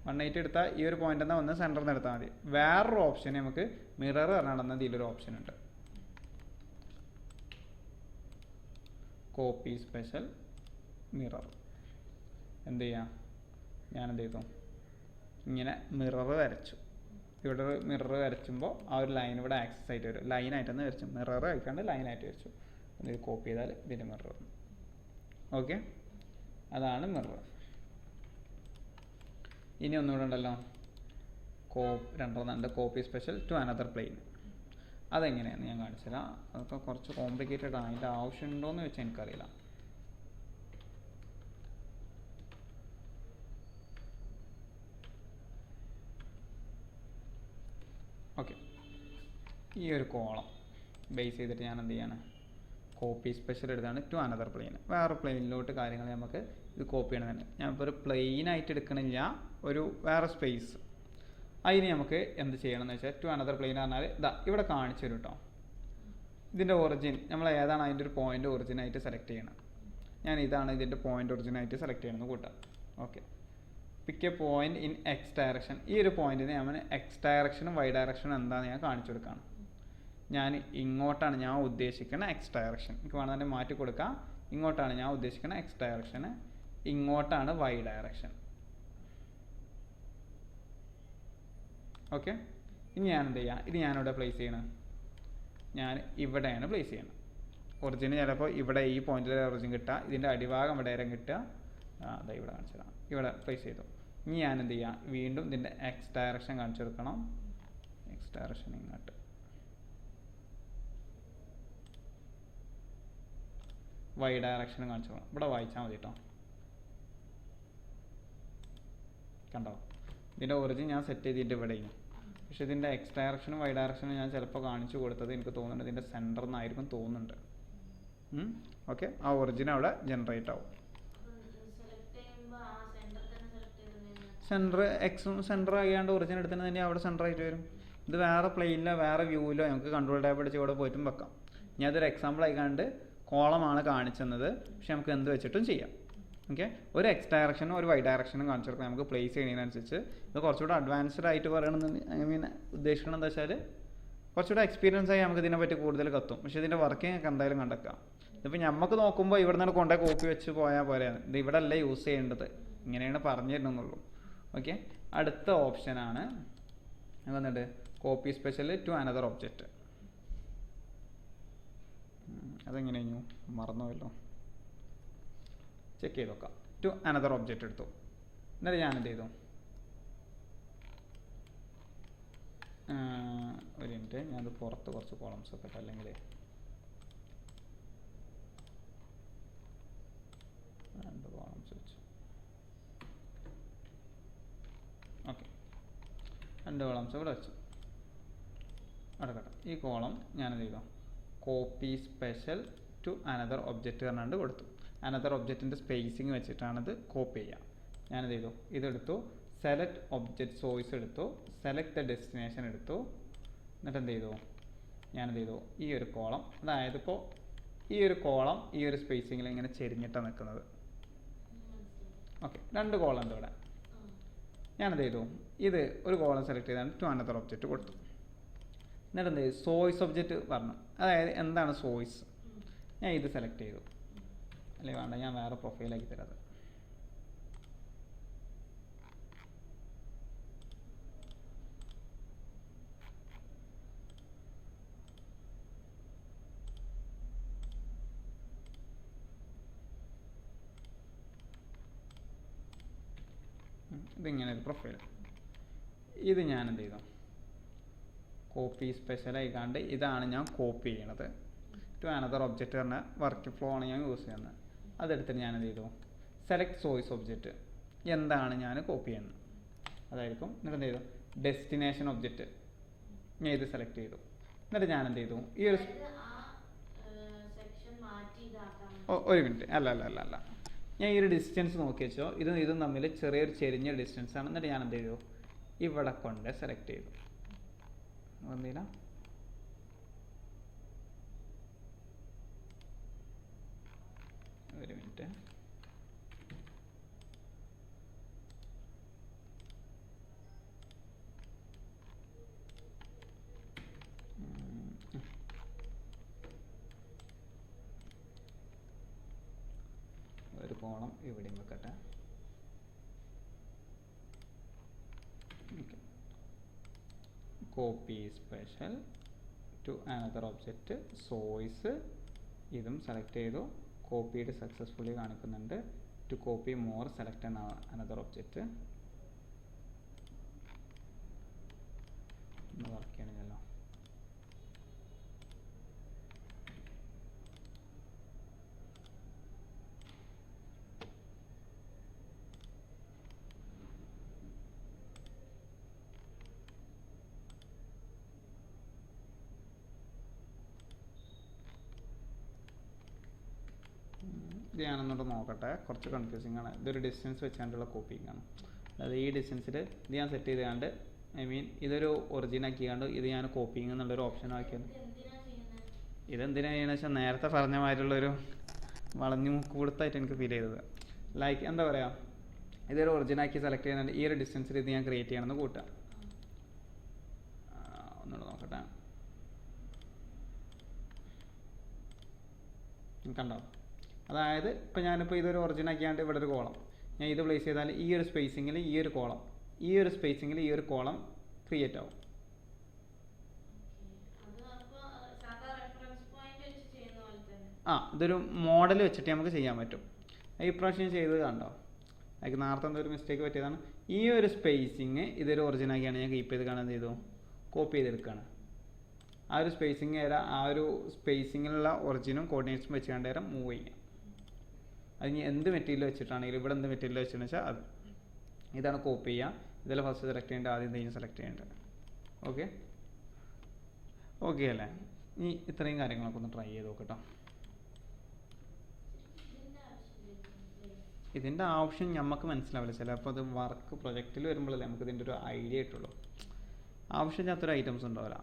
180 എടുത്താൽ ഈ ഒരു പോയിന്റ് എന്നാൽ വന്ന് സെൻറ്ററിൽ നിന്ന് എടുത്താൽ മതി. വേറൊരു ഓപ്ഷൻ നമുക്ക് മിറർ പറഞ്ഞാൽ ഇതിലൊരു ഓപ്ഷൻ ഉണ്ട്, കോപ്പി സ്പെഷ്യൽ മിറർ. എന്ത് ചെയ്യാം, ഞാൻ എന്ത് ചെയ്തു, ഇങ്ങനെ മിറർ വരച്ചു. ഇവിടെ മിറർ വരച്ചുമ്പോൾ ആ ഒരു ലൈൻ ഇവിടെ ആക്സസ് ആയിട്ട് വരും. ലൈനായിട്ടൊന്ന് വരച്ചു, മിറർ ആയിക്കാണ്ട് ലൈനായിട്ട് വരച്ചു. ഇത് കോപ്പി ചെയ്താൽ ഇതിൻ്റെ മിറർ. ഓക്കെ, അതാണ് മിറർ. ഇനി ഒന്നുകൂടെ ഉണ്ടല്ലോ, രണ്ടെണ്ണം copy special to another plane. അതെങ്ങനെയാണെന്ന് ഞാൻ കാണിച്ചു തരാം. അതൊക്കെ കുറച്ച് കോംപ്ലിക്കേറ്റഡ് ആണ്, അതിൻ്റെ ആവശ്യമുണ്ടോയെന്ന് വെച്ചാൽ എനിക്കറിയില്ല. ഓക്കെ, ഈ ഒരു കോളം ബേസ് ചെയ്തിട്ട് ഞാൻ എന്ത് ചെയ്യാണ്, കോപ്പി സ്പെഷ്യൽ എടുത്താണ് ടു അനദർ പ്ലെയിൻ. വേറെ പ്ലെയിനിലോട്ട് കാര്യങ്ങൾ നമുക്ക് ഇത് കോപ്പി ചെയ്യണമെന്നുണ്ട്. ഞാനിപ്പോൾ ഒരു പ്ലെയിനായിട്ട് എടുക്കണില്ല, ഒരു വേറെ സ്പേസ്. അതിന് നമുക്ക് എന്ത് ചെയ്യണമെന്ന് വെച്ചാൽ ടു അനദർ പ്ലെയിൻ പറഞ്ഞാൽ ഇതാ ഇവിടെ കാണിച്ചു തരും കേട്ടോ. ഇതിൻ്റെ ഒറിജിൻ നമ്മൾ ഏതാണ് അതിൻ്റെ ഒരു പോയിൻ്റ് ഒറിജിനായിട്ട് സെലക്ട് ചെയ്യണം. ഞാൻ ഇതാണ് ഇതിൻ്റെ പോയിൻ്റ് ഒറിജിനായിട്ട് സെലക്ട് ചെയ്യണമെന്ന് കൂട്ടാം. Okay, pick A point in X direction. ഈ ഒരു പോയിന്റിന് ഞാൻ എക്സ് ഡയറക്ഷനും വൈ ഡയറക്ഷനും എന്താണെന്ന് ഞാൻ കാണിച്ചു കൊടുക്കുകയാണ്. ഞാൻ ഇങ്ങോട്ടാണ് ഞാൻ ഉദ്ദേശിക്കുന്ന എക്സ് ഡയറക്ഷൻ, എനിക്ക് വേണമെങ്കിൽ മാറ്റി കൊടുക്കാം. ഇങ്ങോട്ടാണ് ഞാൻ ഉദ്ദേശിക്കുന്ന എക്സ് ഡയറക്ഷന്, ഇങ്ങോട്ടാണ് വൈ ഡയറക്ഷൻ. ഓക്കെ, ഇനി ഞാൻ എന്ത് ചെയ്യാം, ഇത് ഞാനിവിടെ പ്ലേസ് ചെയ്യണം. ഞാൻ ഇവിടെയാണ് പ്ലേസ് ചെയ്യണം. ഒറിജിന് ചിലപ്പോൾ ഇവിടെ ഈ പോയിന്റിലെ ഒറിജിൻ കിട്ടുക, ഇതിൻ്റെ അടിഭാഗം ഇവിടെ വരെ കിട്ടുക. അതാ ഇവിടെ കാണിച്ചു തരാം, ഇവിടെ പ്ലേസ് ചെയ്തു. ഇനി ഞാൻ എന്ത് ചെയ്യാം, വീണ്ടും ഇതിൻ്റെ എക്സ് ഡയറക്ഷൻ കാണിച്ചു കൊടുക്കണം. എക്സ് ഡയറക്ഷൻ ഇങ്ങോട്ട്, വൈ ഡയറക്ഷനും കാണിച്ചു കൊടുക്കണം. ഇവിടെ വായിച്ചാൽ മതി കേട്ടോ. കണ്ടോ, ഇതിൻ്റെ ഒറിജിൻ ഞാൻ സെറ്റ് ചെയ്തിട്ട് ഇവിടെയും, പക്ഷെ ഇതിൻ്റെ എക്സ് ഡയറക്ഷനും വൈ ഡയറക്ഷനും ഞാൻ ചിലപ്പോൾ കാണിച്ചു കൊടുത്തത് എനിക്ക് തോന്നുന്നുണ്ട് ഇതിൻ്റെ സെൻറ്ററിൽ നിന്നായിരിക്കും തോന്നുന്നുണ്ട്. ഓക്കെ, ആ ഒറിജിൻ അവിടെ ജനറേറ്റ് ആവും. സെൻറ്റർ എക്സും സെൻറ്റർ ആകാണ്ട് ഒറിജിൻ എടുത്തിട്ട് തന്നെ അവിടെ സെൻറ്റർ ആയിട്ട് വരും. ഇത് വേറെ പ്ലെയിനിലോ വേറെ വ്യൂവിലോ നമുക്ക് കൺട്രോൾ ടാബ് അടിച്ച് ഇവിടെ പോയിട്ടും വെക്കാം. ഞാൻ അതൊരു എക്സാമ്പിൾ ആയിക്കാണ്ട് കോളമാണ് കാണിച്ചെന്നത്, പക്ഷെ നമുക്ക് എന്ത് വെച്ചിട്ടും ചെയ്യാം. ഓക്കെ, ഒരു എക്സ് ഡയറക്ഷനും ഒരു വൈ ഡയറക്ഷനും കാണിച്ചു കൊടുക്കാം നമുക്ക് പ്ലേസ് ചെയ്യുന്നതിനനുസരിച്ച്. ഇത് കുറച്ചുകൂടെ അഡ്വാൻസ്ഡ് ആയിട്ട് പറയണമെന്ന് ഐ മീൻ ഉദ്ദേശിക്കണം എന്താ വെച്ചാൽ കുറച്ചുകൂടെ എക്സ്പീരിയൻസ് ആയി നമുക്ക് ഇതിനെപ്പറ്റി കൂടുതൽ കത്തും. പക്ഷേ ഇതിൻ്റെ വർക്കിംഗ് ഒക്കെ എന്തായാലും കണ്ടെക്കാം. ഇതിപ്പോൾ നമുക്ക് നോക്കുമ്പോൾ ഇവിടെ നിന്ന് കൊണ്ടേ കോപ്പി വെച്ച് പോയാൽ പോലെയാണ്. ഇത് ഇവിടെ അല്ല യൂസ് ചെയ്യേണ്ടത്, ഇങ്ങനെയാണ് പറഞ്ഞു തരുന്നുള്ളൂ. ഓക്കെ, അടുത്ത ഓപ്ഷനാണ് വന്നിട്ട് copy special to another object. അതെങ്ങനെയായിരുന്നു മറന്നുവല്ലോ, ചെക്ക് ചെയ്ത് നോക്കാം. ടു അനദർ ഒബ്ജക്റ്റ് എടുത്തു. എന്നിട്ട് ഞാൻ എന്ത് ചെയ്തു, ഒരു മിനിറ്റ്, ഞാനത് പുറത്ത് കുറച്ച് കോളംസ് ഒക്കെ ഇട്ട്, അല്ലെങ്കിൽ രണ്ട് കോളംസ് വെച്ചു. ഓക്കെ, രണ്ട് കോളംസ് ഇവിടെ വെച്ചു. അടുക്കട്ടെ, ഈ കോളം ഞാനെന്ത് ചെയ്തു, copy special to another object പറഞ്ഞാണ്ട് കൊടുത്തു. അനദർ ഒബ്ജക്റ്റിൻ്റെ സ്പേസിങ് വെച്ചിട്ടാണിത് കോപ്പി ചെയ്യുക. ഞാനെന്ത് ചെയ്തു, ഇതെടുത്തു, സെലക്ട് ഒബ്ജക്റ്റ് സോഴ്സ് എടുത്തു, സെലക്ട് ദ ഡെസ്റ്റിനേഷൻ എടുത്തു. എന്നിട്ട് എന്ത് ചെയ്തു, ഞാനെന്ത് ചെയ്തു, ഈ ഒരു കോളം, അതായത് ഇപ്പോൾ ഈ ഒരു കോളം ഈ ഒരു സ്പേസിങ്ങിൽ ഇങ്ങനെ ചെരിഞ്ഞിട്ടാണ് നിൽക്കുന്നത്. ഓക്കെ, രണ്ട് കോളം ഉണ്ട് ഇവിടെ. ഞാനെന്ത് ചെയ്തു, ഇത് ഒരു കോളം സെലക്ട് ചെയ്താണ് ടു അനദർ ഒബ്ജക്റ്റ് കൊടുത്തു. എന്നിട്ട് എന്ത് ചെയ്തു, സോഴ്സ് ഒബ്ജക്റ്റ് പറഞ്ഞു, അതായത് എന്താണ് സോഴ്സ്. ഞാൻ ഇത് സെലക്ട് ചെയ്തു, അല്ലെങ്കിൽ വേണ്ട ഞാൻ വേറെ പ്രൊഫൈലാക്കി തരാം. ഇതിങ്ങനെ ഒരു പ്രൊഫൈൽ. ഇത് ഞാൻ എന്ത് ചെയ്തു, കോപ്പി സ്പെഷ്യലായിക്കാണ്ട് ഇതാണ് ഞാൻ കോപ്പി ചെയ്യണത്. ടു അനദർ ഒബ്ജക്റ്റ് പറഞ്ഞ വർക്ക് ഫ്ലോ ആണ് ഞാൻ യൂസ് ചെയ്യുന്നത്. അതെടുത്തിട്ട് ഞാൻ എന്ത് ചെയ്തു, സെലക്ട് സോഴ്സ് ഒബ്ജക്റ്റ്, എന്താണ് ഞാൻ കോപ്പി ചെയ്യുന്നത് അതായിരിക്കും. എന്നിട്ട് എന്ത് ചെയ്തു, ഡെസ്റ്റിനേഷൻ ഒബ്ജക്റ്റ് ഞാൻ ഇത് സെലക്ട് ചെയ്തു. എന്നിട്ട് ഞാൻ എന്ത് ചെയ്തു, ഈ ഒരു ഒരു മിനിറ്റ്, അല്ല ഞാൻ ഈ ഒരു ഡിസ്റ്റൻസ് നോക്കി വെച്ചോ, ഇതും തമ്മിൽ ചെറിയൊരു ചെരിഞ്ഞ ഡിസ്റ്റൻസ് ആണ്. എന്നിട്ട് ഞാൻ എന്ത് ചെയ്തു, ഇവിടെ കൊണ്ട് സെലക്ട് ചെയ്തു. വന്നില്ല, ഒരു മിനിറ്റ്, ഒരു കോളം ഇവിടെയും വെക്കട്ടെ. Okay, copy special to another object source, ഇതും സെലക്ട് ചെയ്തു. കോപ്പിയുടെ സക്സസ്ഫുള്ളി കാണിക്കുന്നുണ്ട്. To copy more select another object. Work ചെയ്യണമല്ലോ. ഇത് ഞാനൊന്നുകൂടെ നോക്കട്ടെ, കുറച്ച് കൺഫ്യൂസിങ് ആണ്. ഇതൊരു ഡിസ്റ്റൻസ് വെച്ചുകൊണ്ടുള്ള കോപ്പിങ് ആണ്. അതായത് ഈ ഡിസ്റ്റൻസിൽ ഇത് ഞാൻ സെറ്റ് ചെയ്തുകൊണ്ട് ഇതൊരു ഒറിജിൻ ആക്കിയാണ്ട് ഇത് ഞാൻ കോപ്പിങ് എന്നുള്ളൊരു ഓപ്ഷൻ ആക്കിയത്. ഇതെന്തിനാ ചെയ്യണമെന്ന് വെച്ചാൽ നേരത്തെ പറഞ്ഞ മാതിരിയുള്ളൊരു വളഞ്ഞു കൊടുത്തായിട്ട് എനിക്ക് ഫീൽ ചെയ്തത്. ലൈക്ക് എന്താ പറയുക, ഇതൊരു ഒറിജിനാക്കി സെലക്ട് ചെയ്യുന്നുണ്ട്. ഈ ഒരു ഡിസ്റ്റൻസിൽ ഇത് ഞാൻ ക്രിയേറ്റ് ചെയ്യണമെന്ന് കൂട്ടാം. ഒന്നുകൂടെ നോക്കട്ടെ. കണ്ടോ? അതായത് ഇപ്പം ഞാനിപ്പോൾ ഇതൊരു ഒറിജിൻ ആക്കിയാണ്ട് ഇവിടെ ഒരു കോളം ഞാൻ ഇത് പ്ലേസ് ചെയ്താൽ ഈ ഒരു സ്പേസിങ്ങിൽ ഈ ഒരു കോളം, ഈ ഒരു സ്പേസിങ്ങിൽ ഈ ഒരു കോളം ക്രിയേറ്റ് ആവും. ഇതൊരു മോഡൽ വെച്ചിട്ട് നമുക്ക് ചെയ്യാൻ പറ്റും. ഈ പ്രാവശ്യം ചെയ്തത് കണ്ടോ? അതിന് നേരത്തെ എന്തൊരു മിസ്റ്റേക്ക് പറ്റിയതാണ്. ഈ ഒരു സ്പേസിങ് ഇതൊരു ഒറിജിൻ ആക്കിയാണ് ഞാൻ കീപ്പ് ചെയ്ത് കാണാൻ ചെയ്തു കോപ്പി ചെയ്തെടുക്കുകയാണ്. ആ ഒരു സ്പേസിങ് ആ ഒരു സ്പേസിങ്ങിലുള്ള ഒറിജിനും കോർഡിനേറ്റ്സും വെച്ചുകൊണ്ട് നേരം മൂവ് ചെയ്യാം. അതിന് എന്ത് മെറ്റീരിയൽ വെച്ചിട്ടാണെങ്കിലും ഇവിടെ എന്ത് മെറ്റീരിയൽ വെച്ചെന്ന് വെച്ചാൽ അത് ഇതാണ് കോപ്പി ചെയ്യുക. ഇതിൽ ഫസ്റ്റ് സെലക്ട് ചെയ്യേണ്ടത്, ആദ്യം എന്തെങ്കിലും സെലക്ട് ചെയ്യേണ്ടത്. ഓക്കെ അല്ലേ? ഇനി ഇത്രയും കാര്യങ്ങളൊക്കെ ഒന്ന് ട്രൈ ചെയ്ത് നോക്കട്ടോ. ഇതിൻ്റെ ആവശ്യം നമുക്ക് മനസ്സിലാവില്ല. ചിലപ്പോൾ അത് വർക്ക് പ്രൊജക്റ്റിൽ വരുമ്പോഴല്ലേ നമുക്ക് ഇതിൻ്റെ ഒരു ഐഡിയ ആയിട്ടുള്ളൂ. ആവശ്യമില്ലാത്തൊരു ഐറ്റംസ് ഉണ്ടാവില്ല.